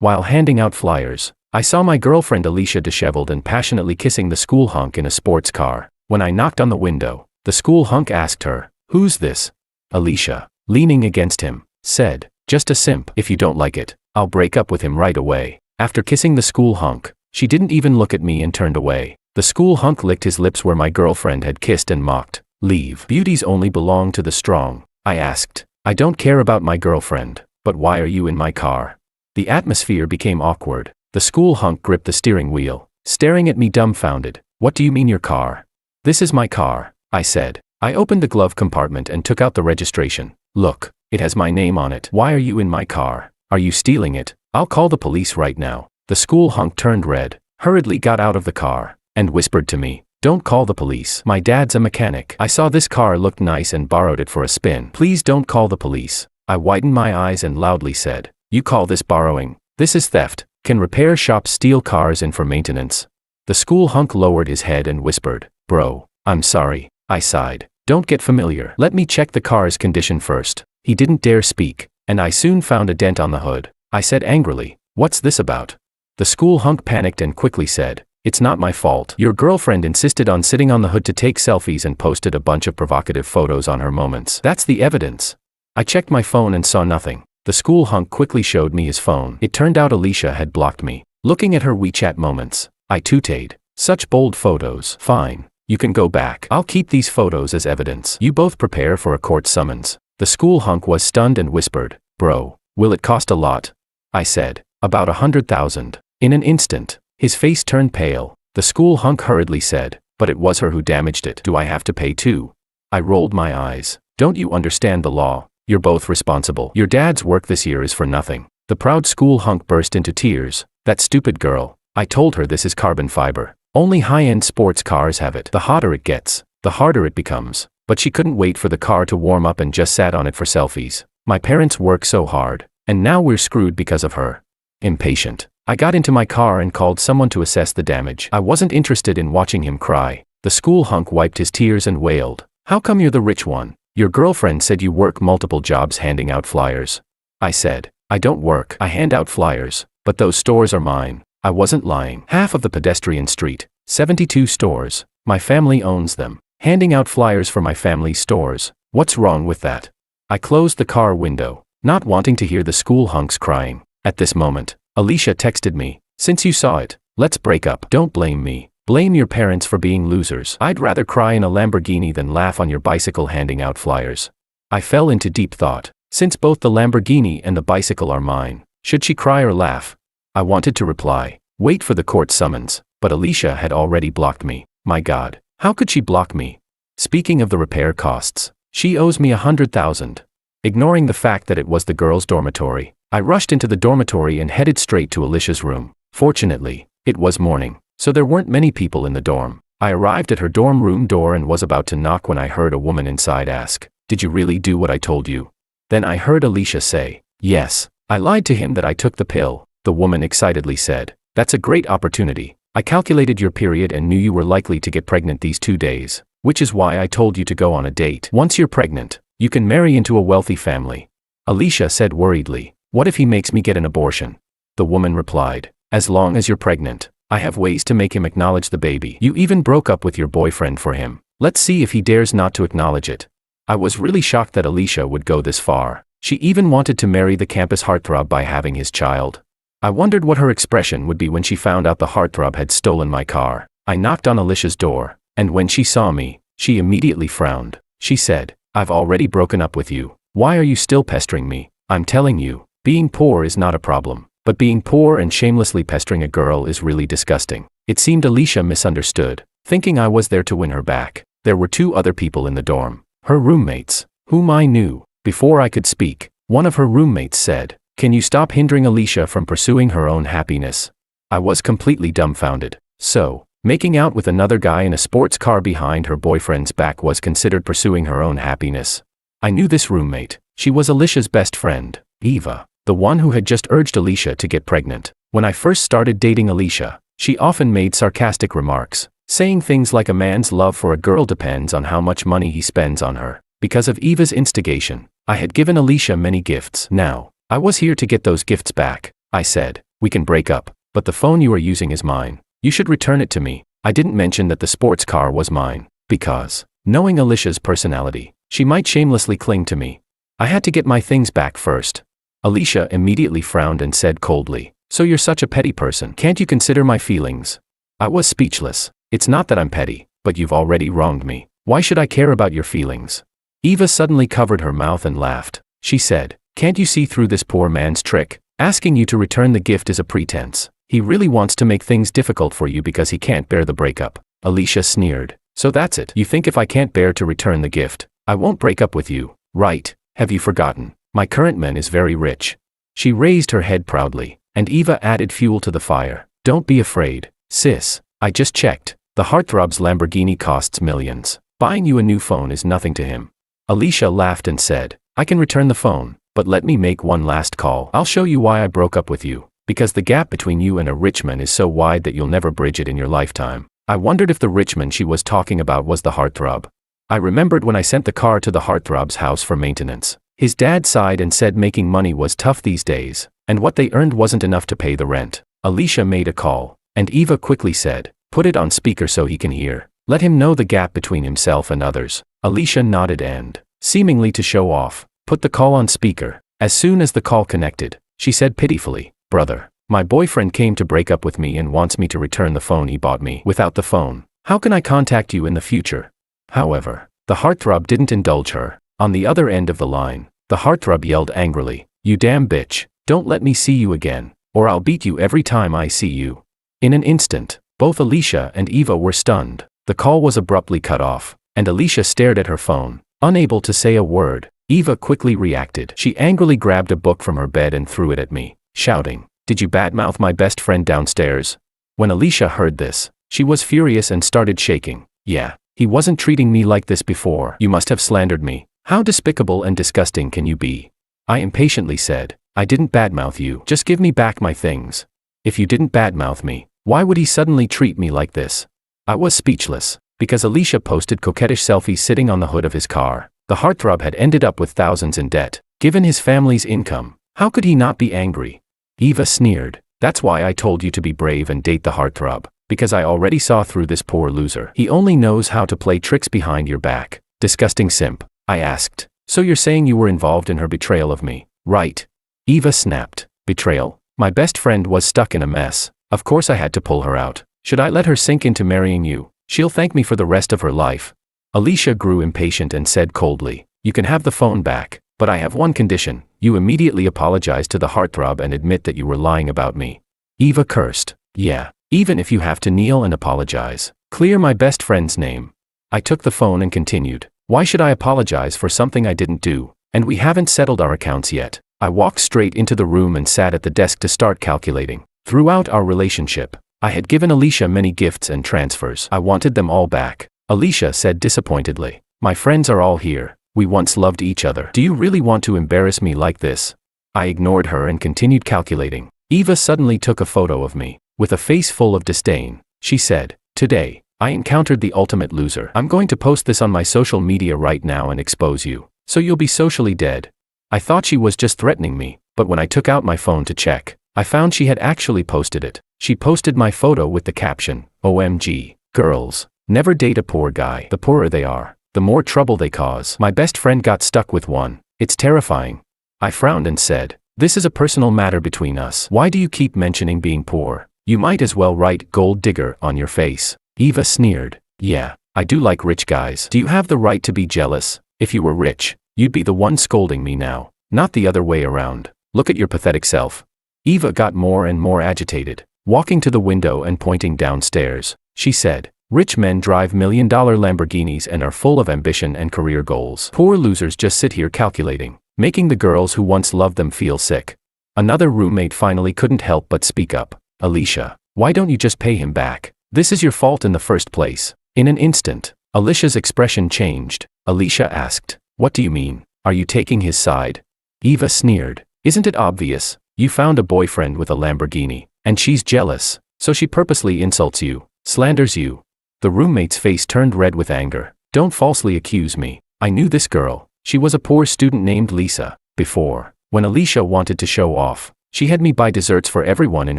While handing out flyers, I saw my girlfriend Alicia disheveled and passionately kissing the school hunk in a sports car. When I knocked on the window, the school hunk asked her, "Who's this?" Alicia, leaning against him, said, "Just a simp. If you don't like it, I'll break up with him right away." After kissing the school hunk, she didn't even look at me and turned away. The school hunk licked his lips where my girlfriend had kissed and mocked. "Leave. Beauties only belong to the strong." I asked, "I don't care about my girlfriend, but why are you in my car?" The atmosphere became awkward. The school hunk gripped the steering wheel, staring at me dumbfounded. "What do you mean your car?" "This is my car," I said. I opened the glove compartment and took out the registration. "Look, it has my name on it. Why are you in my car? Are you stealing it? I'll call the police right now." The school hunk turned red, hurriedly got out of the car, and whispered to me, "Don't call the police. My dad's a mechanic. I saw this car looked nice and borrowed it for a spin. Please don't call the police." I widened my eyes and loudly said, "You call this borrowing? This is theft. Can repair shops steal cars in for maintenance?" The school hunk lowered his head and whispered, "Bro, I'm sorry." I sighed. "Don't get familiar. Let me check the car's condition first." He didn't dare speak, and I soon found a dent on the hood. I said angrily, "What's this about?" The school hunk panicked and quickly said, "It's not my fault. Your girlfriend insisted on sitting on the hood to take selfies and posted a bunch of provocative photos on her moments. That's the evidence." I checked my phone and saw nothing. The school hunk quickly showed me his phone. It turned out Alicia had blocked me. Looking at her WeChat moments, I tooted. "Such bold photos." "Fine. You can go back. I'll keep these photos as evidence. You both prepare for a court summons." The school hunk was stunned and whispered, "Bro, will it cost a lot?" I said, "About 100,000. In an instant, his face turned pale. The school hunk hurriedly said, "But it was her who damaged it. Do I have to pay too?" I rolled my eyes. "Don't you understand the law? You're both responsible. Your dad's work this year is for nothing." The proud school hunk burst into tears. "That stupid girl. I told her this is carbon fiber. Only high-end sports cars have it. The hotter it gets, the harder it becomes." But she couldn't wait for the car to warm up and just sat on it for selfies. "My parents work so hard, and now we're screwed because of her." Impatient, I got into my car and called someone to assess the damage. I wasn't interested in watching him cry. The school hunk wiped his tears and wailed, "How come you're the rich one? Your girlfriend said you work multiple jobs handing out flyers." I said, "I don't work. I hand out flyers, but those stores are mine." I wasn't lying. Half of the pedestrian street, 72 stores, my family owns them. Handing out flyers for my family's stores, what's wrong with that? I closed the car window, not wanting to hear the school hunks crying. At this moment, Alicia texted me, "Since you saw it, let's break up." "Don't blame me. Blame your parents for being losers. I'd rather cry in a Lamborghini than laugh on your bicycle handing out flyers." I fell into deep thought. Since both the Lamborghini and the bicycle are mine, should she cry or laugh? I wanted to reply, "Wait for the court summons," but Alicia had already blocked me. My God, how could she block me? Speaking of the repair costs, she owes me 100,000. Ignoring the fact that it was the girls' dormitory, I rushed into the dormitory and headed straight to Alicia's room. Fortunately, it was morning, so there weren't many people in the dorm. I arrived at her dorm room door and was about to knock when I heard a woman inside ask, "Did you really do what I told you?" Then I heard Alicia say, "Yes, I lied to him that I took the pill." The woman excitedly said, "That's a great opportunity. I calculated your period and knew you were likely to get pregnant these 2 days, which is why I told you to go on a date. Once you're pregnant, you can marry into a wealthy family." Alicia said worriedly, "What if he makes me get an abortion?" The woman replied, "As long as you're pregnant, I have ways to make him acknowledge the baby. You even broke up with your boyfriend for him. Let's see if he dares not to acknowledge it." I was really shocked that Alicia would go this far. She even wanted to marry the campus heartthrob by having his child. I wondered what her expression would be when she found out the heartthrob had stolen my car. I knocked on Alicia's door, and when she saw me, she immediately frowned. She said, "I've already broken up with you. Why are you still pestering me? I'm telling you, being poor is not a problem, but being poor and shamelessly pestering a girl is really disgusting." It seemed Alicia misunderstood, thinking I was there to win her back. There were 2 other people in the dorm, her roommates, whom I knew. Before I could speak, one of her roommates said, "Can you stop hindering Alicia from pursuing her own happiness?" I was completely dumbfounded. So, making out with another guy in a sports car behind her boyfriend's back was considered pursuing her own happiness. I knew this roommate. She was Alicia's best friend, Eva, the one who had just urged Alicia to get pregnant. When I first started dating Alicia, she often made sarcastic remarks, saying things like a man's love for a girl depends on how much money he spends on her. Because of Eva's instigation, I had given Alicia many gifts. Now, I was here to get those gifts back. I said, We can break up, but the phone you are using is mine. You should return it to me. I didn't mention that the sports car was mine, because, knowing Alicia's personality, she might shamelessly cling to me. I had to get my things back first. Alicia immediately frowned and said coldly, "So you're such a petty person. Can't you consider my feelings?" I was speechless. It's not that I'm petty, but you've already wronged me. Why should I care about your feelings? Eva suddenly covered her mouth and laughed. She said, "Can't you see through this poor man's trick? Asking you to return the gift is a pretense. He really wants to make things difficult for you because he can't bear the breakup." Alicia sneered. "So that's it. You think if I can't bear to return the gift, I won't break up with you, right? Have you forgotten? My current man is very rich." She raised her head proudly, and Eva added fuel to the fire. "Don't be afraid, sis. I just checked. The heartthrob's Lamborghini costs millions. Buying you a new phone is nothing to him." Alicia laughed and said, "I can return the phone, but let me make one last call. I'll show you why I broke up with you. Because the gap between you and a rich man is so wide that you'll never bridge it in your lifetime." I wondered if the rich man she was talking about was the heartthrob. I remembered when I sent the car to the heartthrob's house for maintenance. His dad sighed and said making money was tough these days, and what they earned wasn't enough to pay the rent. Alicia made a call, and Eva quickly said, "Put it on speaker so he can hear. Let him know the gap between himself and others." Alicia nodded and, seemingly to show off, put the call on speaker. As soon as the call connected, she said pitifully, "Brother, my boyfriend came to break up with me and wants me to return the phone he bought me. Without the phone, how can I contact you in the future?" However, the heartthrob didn't indulge her. On the other end of the line, the heartthrob yelled angrily, "You damn bitch, don't let me see you again, or I'll beat you every time I see you." In an instant, both Alicia and Eva were stunned. The call was abruptly cut off, and Alicia stared at her phone, unable to say a word. Eva quickly reacted. She angrily grabbed a book from her bed and threw it at me, shouting, "Did you badmouth my best friend downstairs?" When Alicia heard this, she was furious and started shaking. "Yeah, he wasn't treating me like this before. You must have slandered me. How despicable and disgusting can you be?" I impatiently said, "I didn't badmouth you. Just give me back my things." "If you didn't badmouth me, why would he suddenly treat me like this?" I was speechless, because Alicia posted coquettish selfies sitting on the hood of his car. The heartthrob had ended up with thousands in debt. Given his family's income, how could he not be angry? Eva sneered, "That's why I told you to be brave and date the heartthrob, because I already saw through this poor loser. He only knows how to play tricks behind your back." "Disgusting simp," I asked. "So you're saying you were involved in her betrayal of me, right?" Eva snapped. "Betrayal? My best friend was stuck in a mess. Of course I had to pull her out. Should I let her sink into marrying you? She'll thank me for the rest of her life." Alicia grew impatient and said coldly, "You can have the phone back, but I have one condition. You immediately apologize to the heartthrob and admit that you were lying about me." Eva cursed. "Yeah, even if you have to kneel and apologize. Clear my best friend's name." I took the phone and continued, "Why should I apologize for something I didn't do? And we haven't settled our accounts yet." I walked straight into the room and sat at the desk to start calculating. Throughout our relationship, I had given Alicia many gifts and transfers. I wanted them all back. Alicia said disappointedly, "My friends are all here. We once loved each other. Do you really want to embarrass me like this?" I ignored her and continued calculating. Eva suddenly took a photo of me. With a face full of disdain, she said, "Today, I encountered the ultimate loser. I'm going to post this on my social media right now and expose you, so you'll be socially dead." I thought she was just threatening me, but when I took out my phone to check, I found she had actually posted it. She posted my photo with the caption, "OMG, girls, never date a poor guy. The poorer they are, the more trouble they cause. My best friend got stuck with one. It's terrifying." I frowned and said, "This is a personal matter between us. Why do you keep mentioning being poor? You might as well write gold digger on your face." Eva sneered, "Yeah, I do like rich guys. Do you have the right to be jealous? If you were rich, you'd be the one scolding me now, not the other way around. Look at your pathetic self." Eva got more and more agitated. Walking to the window and pointing downstairs, she said, "Rich men drive million-dollar Lamborghinis and are full of ambition and career goals. Poor losers just sit here calculating, making the girls who once loved them feel sick." Another roommate finally couldn't help but speak up. "Alicia, why don't you just pay him back? This is your fault in the first place." In an instant, Alicia's expression changed. Alicia asked, "What do you mean? Are you taking his side?" Eva sneered, "Isn't it obvious? You found a boyfriend with a Lamborghini, and she's jealous, so she purposely insults you, slanders you." The roommate's face turned red with anger. "Don't falsely accuse me. I knew this girl. She was a poor student named Lisa. Before, when Alicia wanted to show off, She had me buy desserts for everyone in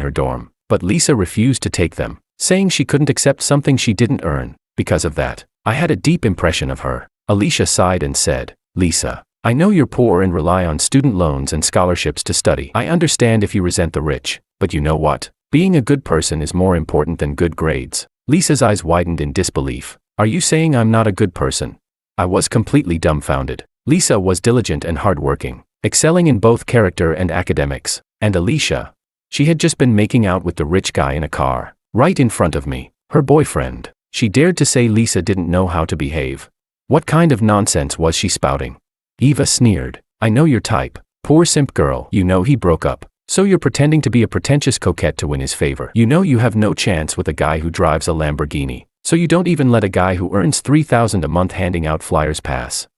her dorm, but Lisa refused to take them, saying she couldn't accept something she didn't earn. Because of that, I had a deep impression of her. Alicia sighed and said, Lisa, I know you're poor and rely on student loans and scholarships to study. I understand if you resent the rich, but you know what? Being a good person is more important than good grades. Lisa's eyes widened in disbelief. Are you saying I'm not a good person? I was completely dumbfounded. Lisa was diligent and hardworking, excelling in both character and academics. And Alicia? She had just been making out with the rich guy in a car, right in front of me, her boyfriend. She dared to say Lisa didn't know how to behave. What kind of nonsense was she spouting? Eva sneered. I know your type. Poor simp girl. You know he broke up. So you're pretending to be a pretentious coquette to win his favor. You know you have no chance with a guy who drives a Lamborghini. So you don't even let a guy who earns $3,000 a month handing out flyers pass.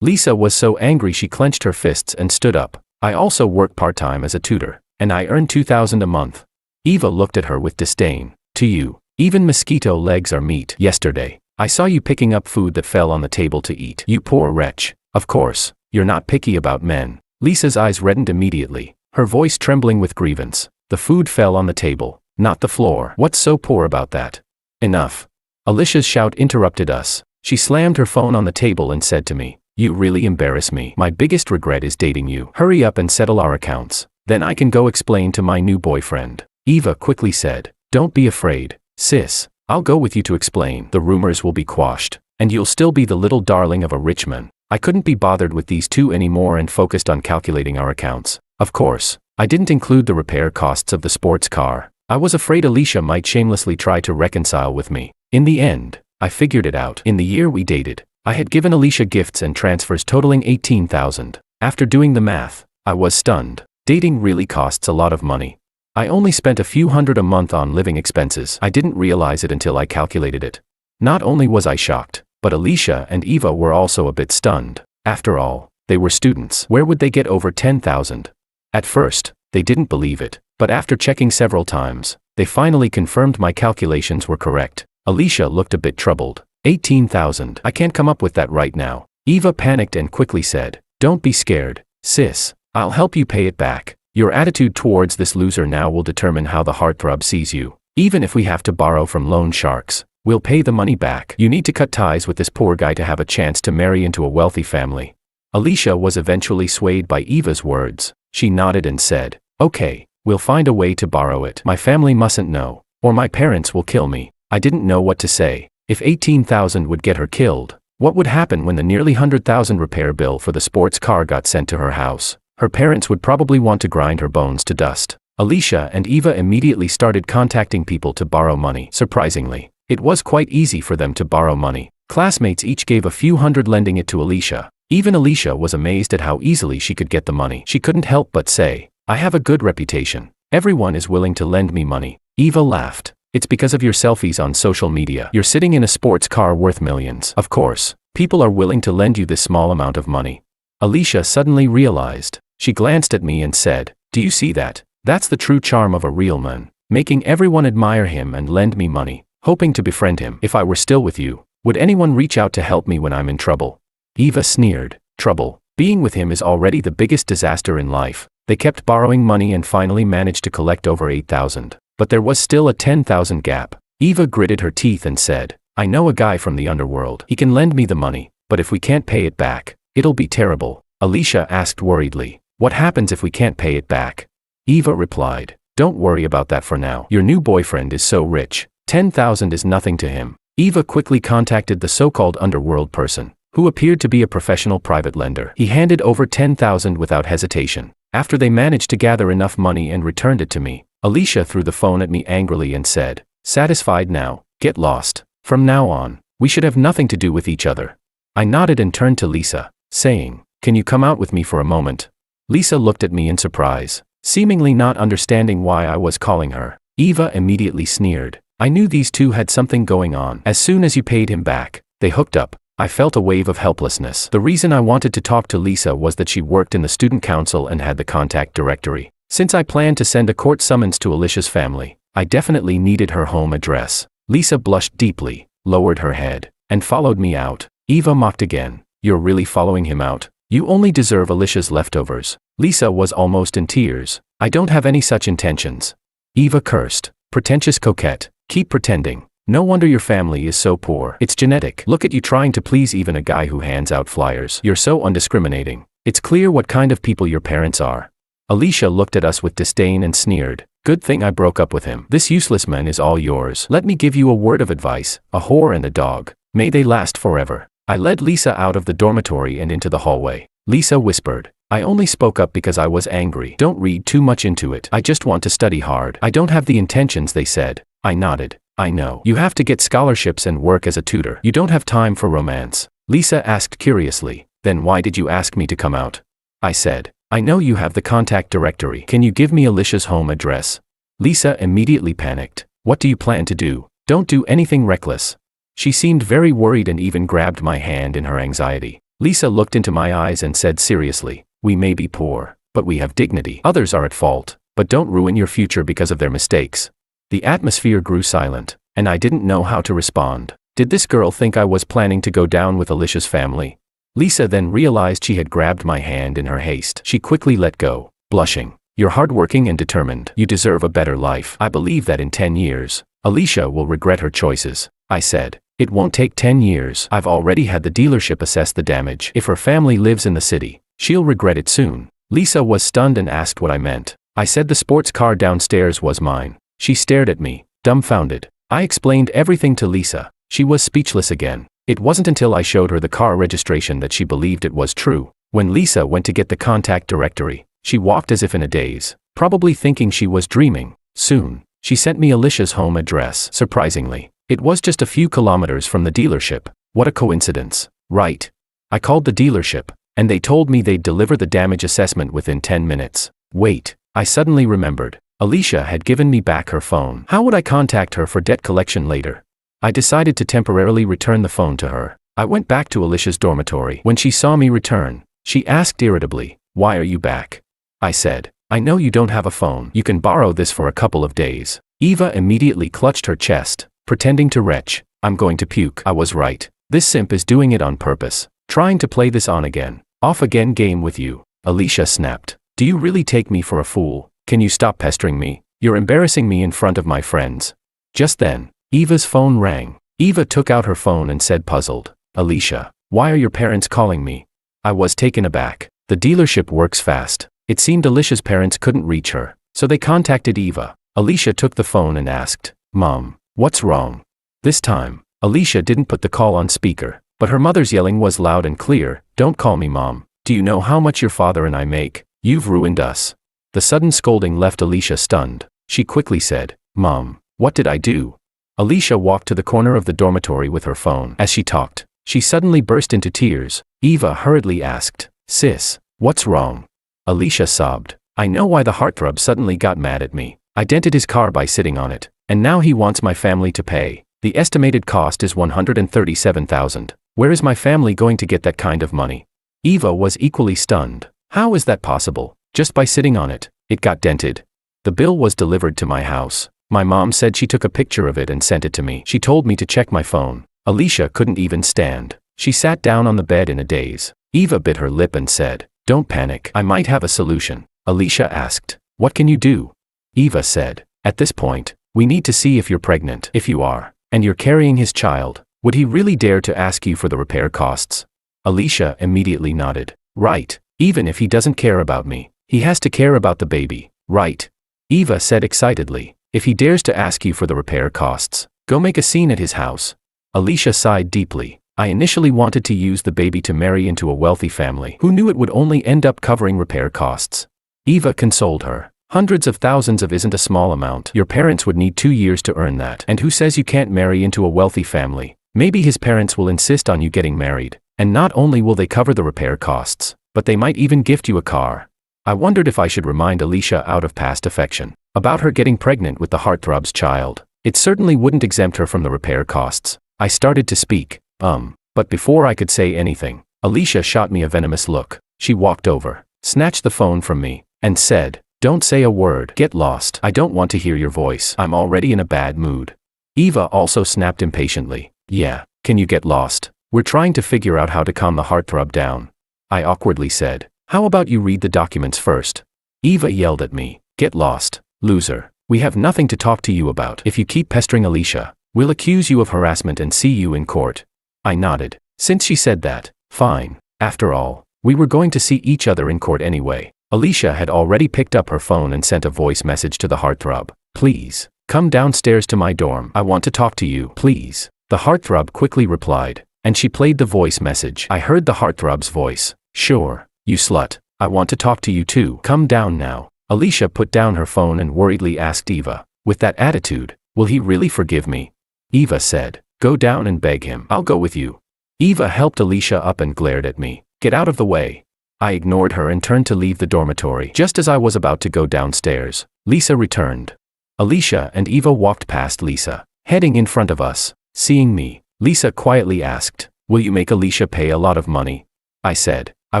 Lisa was so angry she clenched her fists and stood up. I also work part-time as a tutor, and I earn $2,000 a month. Eva looked at her with disdain. To you, even mosquito legs are meat. Yesterday, I saw you picking up food that fell on the table to eat. You poor wretch. Of course, you're not picky about men. Lisa's eyes reddened immediately, her voice trembling with grievance. The food fell on the table, not the floor. What's so poor about that? Enough. Alicia's shout interrupted us. She slammed her phone on the table and said to me, You really embarrass me. My biggest regret is dating you. Hurry up and settle our accounts. Then I can go explain to my new boyfriend. Eva quickly said, Don't be afraid, sis. I'll go with you to explain. The rumors will be quashed, and you'll still be the little darling of a rich man. I couldn't be bothered with these two anymore and focused on calculating our accounts. Of course, I didn't include the repair costs of the sports car. I was afraid Alicia might shamelessly try to reconcile with me. In the end, I figured it out. In the year we dated, I had given Alicia gifts and transfers totaling $18,000. After doing the math, I was stunned. Dating really costs a lot of money. I only spent a few hundred a month on living expenses. I didn't realize it until I calculated it. Not only was I shocked, but Alicia and Eva were also a bit stunned. After all, they were students. Where would they get over $10,000? At first, they didn't believe it, but after checking several times, they finally confirmed my calculations were correct. Alicia looked a bit troubled. $18,000. I can't come up with that right now. Eva panicked and quickly said, Don't be scared, sis. I'll help you pay it back. Your attitude towards this loser now will determine how the heartthrob sees you. Even if we have to borrow from loan sharks, we'll pay the money back. You need to cut ties with this poor guy to have a chance to marry into a wealthy family. Alicia was eventually swayed by Eva's words. She nodded and said, Okay, we'll find a way to borrow it. My family mustn't know, or my parents will kill me. I didn't know what to say. If $18,000 would get her killed, what would happen when the nearly $100,000 repair bill for the sports car got sent to her house? Her parents would probably want to grind her bones to dust. Alicia and Eva immediately started contacting people to borrow money. Surprisingly, it was quite easy for them to borrow money. Classmates each gave a few hundred, lending it to Alicia. Even Alicia was amazed at how easily she could get the money. She couldn't help but say, I have a good reputation. Everyone is willing to lend me money. Eva laughed. It's because of your selfies on social media. You're sitting in a sports car worth millions. Of course, people are willing to lend you this small amount of money. Alicia suddenly realized. She glanced at me and said, Do you see that? That's the true charm of a real man, making everyone admire him and lend me money, hoping to befriend him. If I were still with you, would anyone reach out to help me when I'm in trouble? Eva sneered. Trouble? Being with him is already the biggest disaster in life. They kept borrowing money and finally managed to collect over $8,000. But there was still a $10,000 gap. Eva gritted her teeth and said, I know a guy from the underworld. He can lend me the money, but if we can't pay it back, it'll be terrible. Alicia asked worriedly, What happens if we can't pay it back? Eva replied, Don't worry about that for now. Your new boyfriend is so rich. $10,000 is nothing to him. Eva quickly contacted the so-called underworld person, who appeared to be a professional private lender. He handed over $10,000 without hesitation. After they managed to gather enough money and returned it to me, Alicia threw the phone at me angrily and said, Satisfied now? Get lost. From now on, we should have nothing to do with each other. I nodded and turned to Lisa, saying, Can you come out with me for a moment? Lisa looked at me in surprise, seemingly not understanding why I was calling her. Eva immediately sneered. I knew these two had something going on. As soon as you paid him back, they hooked up. I felt a wave of helplessness. The reason I wanted to talk to Lisa was that she worked in the student council and had the contact directory. Since I planned to send a court summons to Alicia's family, I definitely needed her home address. Lisa blushed deeply, lowered her head, and followed me out. Eva mocked again. You're really following him out? You only deserve Alicia's leftovers. Lisa was almost in tears. I don't have any such intentions. Eva cursed. Pretentious coquette. Keep pretending. No wonder your family is so poor. It's genetic. Look at you trying to please even a guy who hands out flyers. You're so undiscriminating. It's clear what kind of people your parents are. Alicia looked at us with disdain and sneered. Good thing I broke up with him. This useless man is all yours. Let me give you a word of advice. A whore and a dog. May they last forever. I led Lisa out of the dormitory and into the hallway. Lisa whispered. I only spoke up because I was angry. Don't read too much into it. I just want to study hard. I don't have the intentions they said. I nodded. I know. You have to get scholarships and work as a tutor. You don't have time for romance. Lisa asked curiously. Then why did you ask me to come out? I said. I know you have the contact directory. Can you give me Alicia's home address? Lisa immediately panicked. What do you plan to do? Don't do anything reckless. She seemed very worried and even grabbed my hand in her anxiety. Lisa looked into my eyes and said seriously, we may be poor, but we have dignity. Others are at fault, but don't ruin your future because of their mistakes. The atmosphere grew silent, and I didn't know how to respond. Did this girl think I was planning to go down with Alicia's family? Lisa then realized she had grabbed my hand in her haste. She quickly let go, blushing. You're hardworking and determined. You deserve a better life. I believe that in 10 years, Alicia will regret her choices. I said. It won't take 10 years. I've already had the dealership assess the damage. If her family lives in the city, she'll regret it soon. Lisa was stunned and asked what I meant. I said the sports car downstairs was mine. She stared at me, dumbfounded. I explained everything to Lisa. She was speechless again. It wasn't until I showed her the car registration that she believed it was true. When Lisa went to get the contact directory, she walked as if in a daze, probably thinking she was dreaming. Soon, she sent me Alicia's home address. Surprisingly, it was just a few kilometers from the dealership. What a coincidence, right? I called the dealership, and they told me they'd deliver the damage assessment within 10 minutes. Wait, I suddenly remembered. Alicia had given me back her phone. How would I contact her for debt collection later? I decided to temporarily return the phone to her. I went back to Alicia's dormitory. When she saw me return, she asked irritably, "Why are you back?" I said, "I know you don't have a phone. You can borrow this for a couple of days." Eva immediately clutched her chest, pretending to retch. I'm going to puke. I was right. This simp is doing it on purpose, trying to play this on again, off again game with you. Alicia snapped. Do you really take me for a fool? Can you stop pestering me? You're embarrassing me in front of my friends. Just then, Eva's phone rang. Eva took out her phone and said puzzled, Alicia, why are your parents calling me? I was taken aback. The dealership works fast. It seemed Alicia's parents couldn't reach her, so they contacted Eva. Alicia took the phone and asked, Mom, what's wrong? This time, Alicia didn't put the call on speaker, but her mother's yelling was loud and clear. Don't call me Mom. Do you know how much your father and I make? You've ruined us. The sudden scolding left Alicia stunned. She quickly said, Mom, what did I do? Alicia walked to the corner of the dormitory with her phone. As she talked, she suddenly burst into tears. Eva hurriedly asked, Sis, what's wrong? Alicia sobbed. I know why the heartthrob suddenly got mad at me. I dented his car by sitting on it, and now he wants my family to pay. The estimated cost is $137,000. Where is my family going to get that kind of money? Eva was equally stunned. How is that possible? Just by sitting on it, it got dented. The bill was delivered to my house. My mom said she took a picture of it and sent it to me. She told me to check my phone. Alicia couldn't even stand. She sat down on the bed in a daze. Eva bit her lip and said, Don't panic. I might have a solution. Alicia asked, What can you do? Eva said, At this point, we need to see if you're pregnant. If you are, and you're carrying his child, would he really dare to ask you for the repair costs? Alicia immediately nodded. Right. Even if he doesn't care about me, he has to care about the baby, right? Eva said excitedly, If he dares to ask you for the repair costs, go make a scene at his house. Alicia sighed deeply. I initially wanted to use the baby to marry into a wealthy family. Who knew it would only end up covering repair costs? Eva consoled her. Hundreds of thousands of isn't a small amount. Your parents would need 2 years to earn that. And who says you can't marry into a wealthy family? Maybe his parents will insist on you getting married, and not only will they cover the repair costs, but they might even gift you a car. I wondered if I should remind Alicia out of past affection about her getting pregnant with the heartthrob's child. It certainly wouldn't exempt her from the repair costs. I started to speak, but before I could say anything, Alicia shot me a venomous look. She walked over, snatched the phone from me, and said, Don't say a word. Get lost. I don't want to hear your voice. I'm already in a bad mood. Eva also snapped impatiently. Yeah, can you get lost? We're trying to figure out how to calm the heartthrob down. I awkwardly said. How about you read the documents first? Eva yelled at me. Get lost, loser. We have nothing to talk to you about. If you keep pestering Alicia, we'll accuse you of harassment and see you in court. I nodded. Since she said that, fine. After all, we were going to see each other in court anyway. Alicia had already picked up her phone and sent a voice message to the heartthrob. Please, come downstairs to my dorm. I want to talk to you, please. The heartthrob quickly replied, and she played the voice message. I heard the heartthrob's voice. Sure, you slut. I want to talk to you too. Come down now. Alicia put down her phone and worriedly asked Eva, with that attitude, will he really forgive me? Eva said, go down and beg him. I'll go with you. Eva helped Alicia up and glared at me. Get out of the way. I ignored her and turned to leave the dormitory. Just as I was about to go downstairs, Lisa returned. Alicia and Eva walked past Lisa, heading in front of us. Seeing me, Lisa quietly asked, will you make Alicia pay a lot of money? I said, I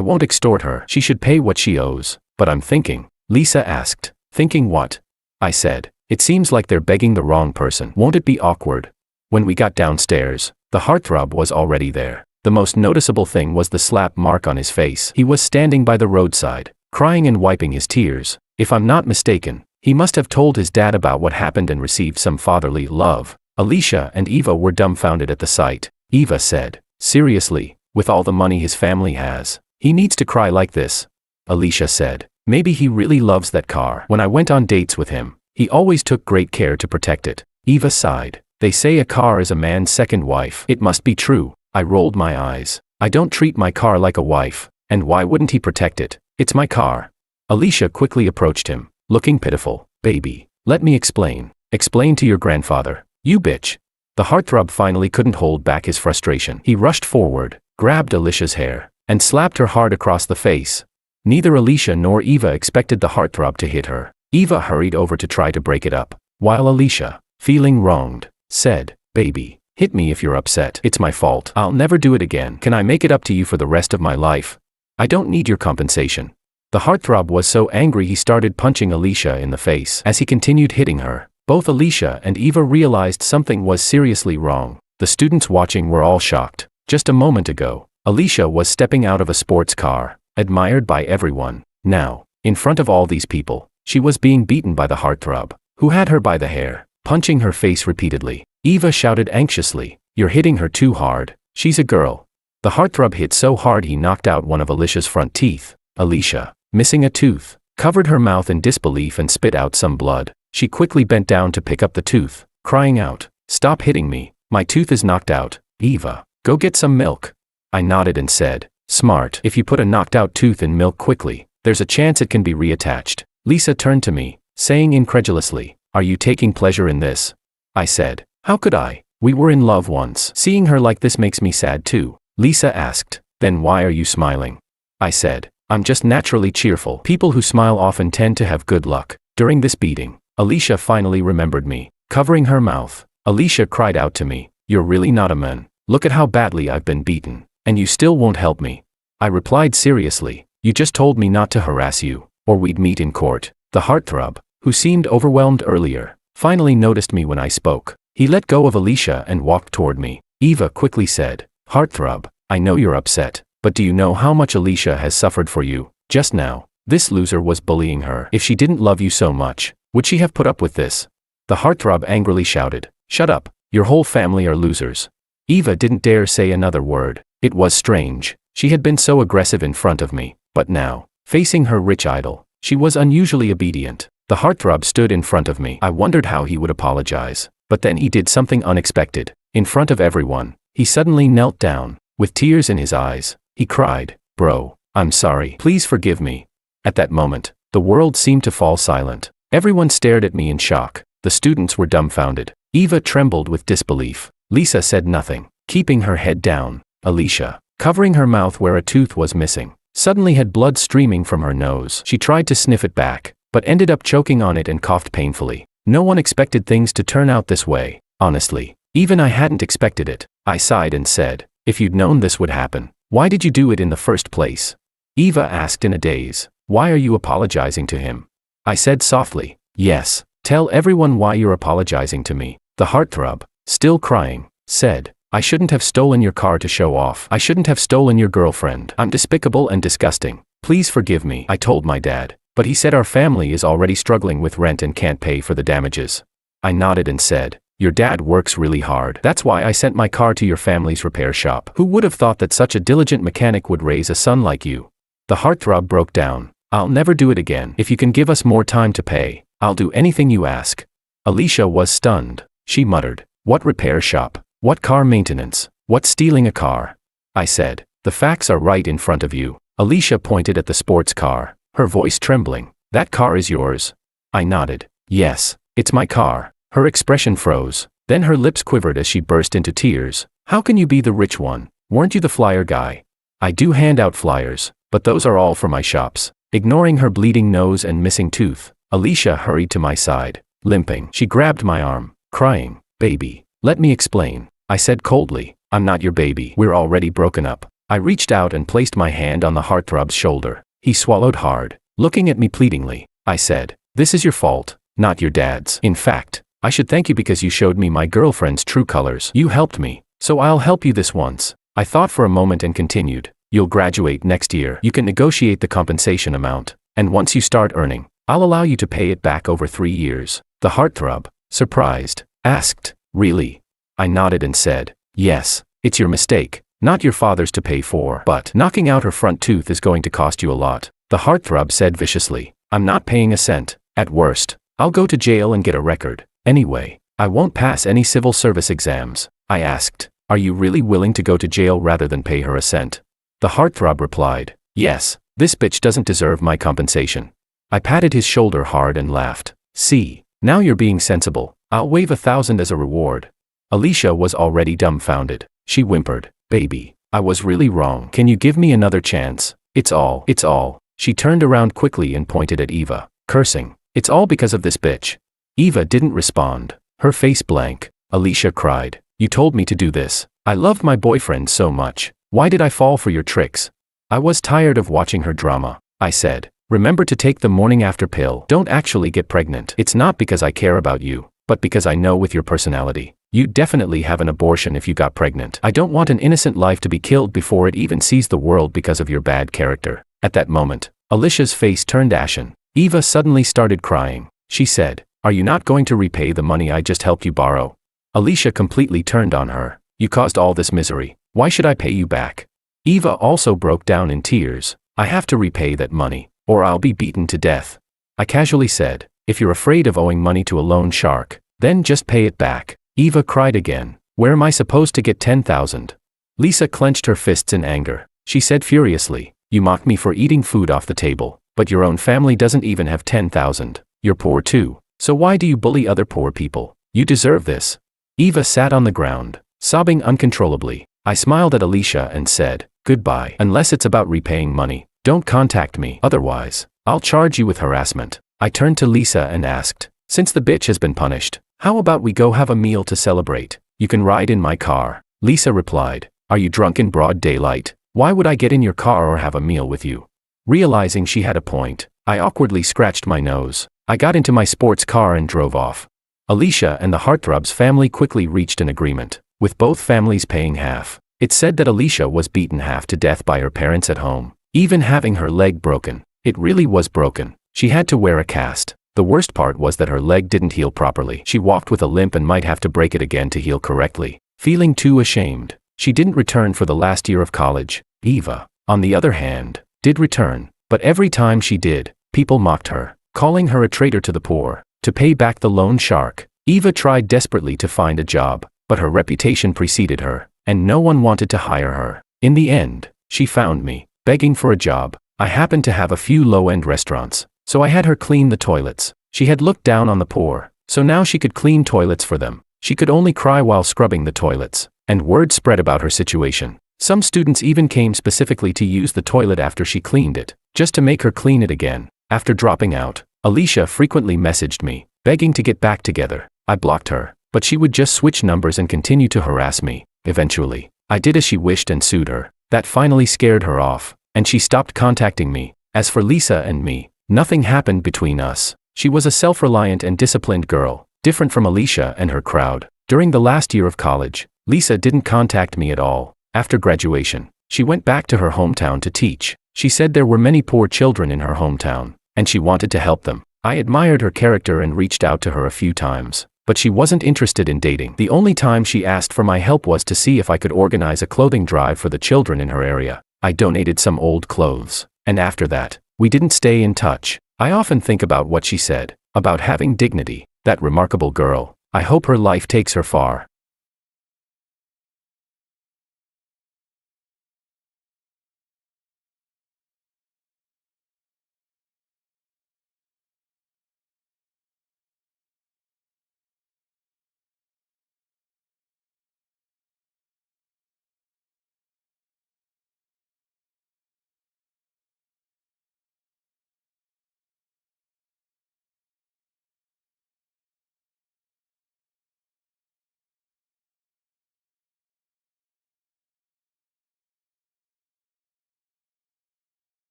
won't extort her. She should pay what she owes. But I'm thinking. Lisa asked, thinking what? I said, it seems like they're begging the wrong person. Won't it be awkward? When we got downstairs, the heartthrob was already there. The most noticeable thing was the slap mark on his face. He was standing by the roadside, crying and wiping his tears. If I'm not mistaken, he must have told his dad about what happened and received some fatherly love. Alicia and Eva were dumbfounded at the sight. Eva said, seriously, with all the money his family has, he needs to cry like this? Alicia said, maybe he really loves that car. When I went on dates with him, he always took great care to protect it. Eva sighed. They say a car is a man's second wife. It must be true. I rolled my eyes. I don't treat my car like a wife, and why wouldn't he protect it? It's my car. Alicia quickly approached him, looking pitiful. Baby, let me explain. Explain to your grandfather. You bitch. The heartthrob finally couldn't hold back his frustration. He rushed forward, grabbed Alicia's hair, and slapped her hard across the face. Neither Alicia nor Eva expected the heartthrob to hit her. Eva hurried over to try to break it up, while Alicia, feeling wronged, said, baby, hit me if you're upset. It's my fault. I'll never do it again. Can I make it up to you for the rest of my life? I don't need your compensation. The heartthrob was so angry he started punching Alicia in the face. As he continued hitting her, both Alicia and Eva realized something was seriously wrong. The students watching were all shocked. Just a moment ago, Alicia was stepping out of a sports car, admired by everyone. Now, in front of all these people, she was being beaten by the heartthrob, who had her by the hair, punching her face repeatedly. Eva shouted anxiously, you're hitting her too hard. She's a girl. The heartthrob hit so hard he knocked out one of Alicia's front teeth. Alicia, missing a tooth, covered her mouth in disbelief and spit out some blood. She quickly bent down to pick up the tooth, crying out, stop hitting me. My tooth is knocked out. Eva, go get some milk. I nodded and said, smart. If you put a knocked out tooth in milk quickly, there's a chance it can be reattached. Lisa turned to me, saying incredulously, are you taking pleasure in this? I said, how could I? We were in love once. Seeing her like this makes me sad too. Lisa asked, then why are you smiling? I said, I'm just naturally cheerful. People who smile often tend to have good luck. During this beating, Alicia finally remembered me. Covering her mouth, Alicia cried out to me, you're really not a man. Look at how badly I've been beaten, and you still won't help me. I replied seriously, you just told me not to harass you, or we'd meet in court. The heartthrob, who seemed overwhelmed earlier, finally noticed me when I spoke. He let go of Alicia and walked toward me. Eva quickly said, heartthrob, I know you're upset, but do you know how much Alicia has suffered for you? Just now, this loser was bullying her. If she didn't love you so much, would she have put up with this? The heartthrob angrily shouted, shut up, your whole family are losers. Eva didn't dare say another word. It was strange. She had been so aggressive in front of me, but now, facing her rich idol, she was unusually obedient. The heartthrob stood in front of me. I wondered how he would apologize, but then he did something unexpected. In front of everyone, he suddenly knelt down. With tears in his eyes, he cried, bro, I'm sorry. Please forgive me. At that moment, the world seemed to fall silent. Everyone stared at me in shock. The students were dumbfounded. Eva trembled with disbelief. Lisa said nothing, keeping her head down. Alicia, covering her mouth where a tooth was missing, suddenly had blood streaming from her nose. She tried to sniff it back, but ended up choking on it and coughed painfully. No one expected things to turn out this way. Honestly, even I hadn't expected it. I sighed and said, if you'd known this would happen, why did you do it in the first place? Eva asked in a daze, why are you apologizing to him? I said softly, yes, tell everyone why you're apologizing to me. The heartthrob, still crying, said, I shouldn't have stolen your car to show off. I shouldn't have stolen your girlfriend. I'm despicable and disgusting. Please forgive me, I told my dad. But he said our family is already struggling with rent and can't pay for the damages. I nodded and said, your dad works really hard. That's why I sent my car to your family's repair shop. Who would have thought that such a diligent mechanic would raise a son like you? The heartthrob broke down. I'll never do it again. If you can give us more time to pay, I'll do anything you ask. Alicia was stunned. She muttered, what repair shop? What car maintenance? What stealing a car? I said, the facts are right in front of you. Alicia pointed at the sports car, her voice trembling. That car is yours? I nodded. Yes, it's my car. Her expression froze. Then her lips quivered as she burst into tears. How can you be the rich one? Weren't you the flyer guy? I do hand out flyers, but those are all for my shops. Ignoring her bleeding nose and missing tooth, Alicia hurried to my side, limping. She grabbed my arm, crying, baby, let me explain. I said coldly, I'm not your baby. We're already broken up. I reached out and placed my hand on the heartthrob's shoulder. He swallowed hard, looking at me pleadingly. I said, this is your fault, not your dad's. In fact, I should thank you because you showed me my girlfriend's true colors. You helped me, so I'll help you this once. I thought for a moment and continued, you'll graduate next year. You can negotiate the compensation amount, and once you start earning, I'll allow you to pay it back over 3 years. The heartthrob, surprised, asked, really? I nodded and said, yes, it's your mistake, not your father's to pay for. But knocking out her front tooth is going to cost you a lot. The heartthrob said viciously, I'm not paying a cent. At worst, I'll go to jail and get a record. Anyway, I won't pass any civil service exams. I asked, are you really willing to go to jail rather than pay her a cent? The heartthrob replied, yes, this bitch doesn't deserve my compensation. I patted his shoulder hard and laughed. See, now you're being sensible. I'll waive 1,000 as a reward. Alicia was already dumbfounded. She whimpered, baby, I was really wrong. Can you give me another chance? It's all. She turned around quickly and pointed at Eva, cursing, it's all because of this bitch. Eva didn't respond, her face blank. Alicia cried, you told me to do this. I loved my boyfriend so much. Why did I fall for your tricks? I was tired of watching her drama. I said, remember to take the morning after pill. Don't actually get pregnant. It's not because I care about you, but because I know with your personality, you'd definitely have an abortion if you got pregnant. I don't want an innocent life to be killed before it even sees the world because of your bad character. At that moment, Alicia's face turned ashen. Eva suddenly started crying. She said, are you not going to repay the money I just helped you borrow? Alicia completely turned on her. You caused all this misery. Why should I pay you back? Eva also broke down in tears. I have to repay that money, or I'll be beaten to death. I casually said, if you're afraid of owing money to a loan shark, then just pay it back. Eva cried again. Where am I supposed to get 10,000? Lisa clenched her fists in anger. She said furiously, you mock me for eating food off the table, but your own family doesn't even have 10,000. You're poor too. So why do you bully other poor people? You deserve this. Eva sat on the ground, sobbing uncontrollably. I smiled at Alicia and said, goodbye. Unless it's about repaying money, don't contact me. Otherwise, I'll charge you with harassment. I turned to Lisa and asked, since the bitch has been punished, how about we go have a meal to celebrate? You can ride in my car. Lisa replied, are you drunk in broad daylight? Why would I get in your car or have a meal with you? Realizing she had a point, I awkwardly scratched my nose. I got into my sports car and drove off. Alicia and the heartthrob's family quickly reached an agreement, with both families paying half. It said that Alicia was beaten half to death by her parents at home, even having her leg broken. It really was broken. She had to wear a cast. The worst part was that her leg didn't heal properly. She walked with a limp and might have to break it again to heal correctly. Feeling too ashamed, she didn't return for the last year of college. Eva, on the other hand, did return, but every time she did, people mocked her, calling her a traitor to the poor. To pay back the loan shark, Eva tried desperately to find a job, but her reputation preceded her, and no one wanted to hire her. In the end, she found me, begging for a job. I happened to have a few low-end restaurants, so I had her clean the toilets. She had looked down on the poor, so now she could clean toilets for them. She could only cry while scrubbing the toilets, and word spread about her situation. Some students even came specifically to use the toilet after she cleaned it, just to make her clean it again. After dropping out, Alicia frequently messaged me, begging to get back together. I blocked her, but she would just switch numbers and continue to harass me. Eventually, I did as she wished and sued her. That finally scared her off, and she stopped contacting me. As for Lisa and me, nothing happened between us. She was a self-reliant and disciplined girl, different from Alicia and her crowd. During the last year of college, Lisa didn't contact me at all. After graduation, she went back to her hometown to teach. She said there were many poor children in her hometown, and she wanted to help them. I admired her character and reached out to her a few times, but she wasn't interested in dating. The only time she asked for my help was to see if I could organize a clothing drive for the children in her area. I donated some old clothes, and after that, we didn't stay in touch. I often think about what she said, about having dignity. That remarkable girl. I hope her life takes her far.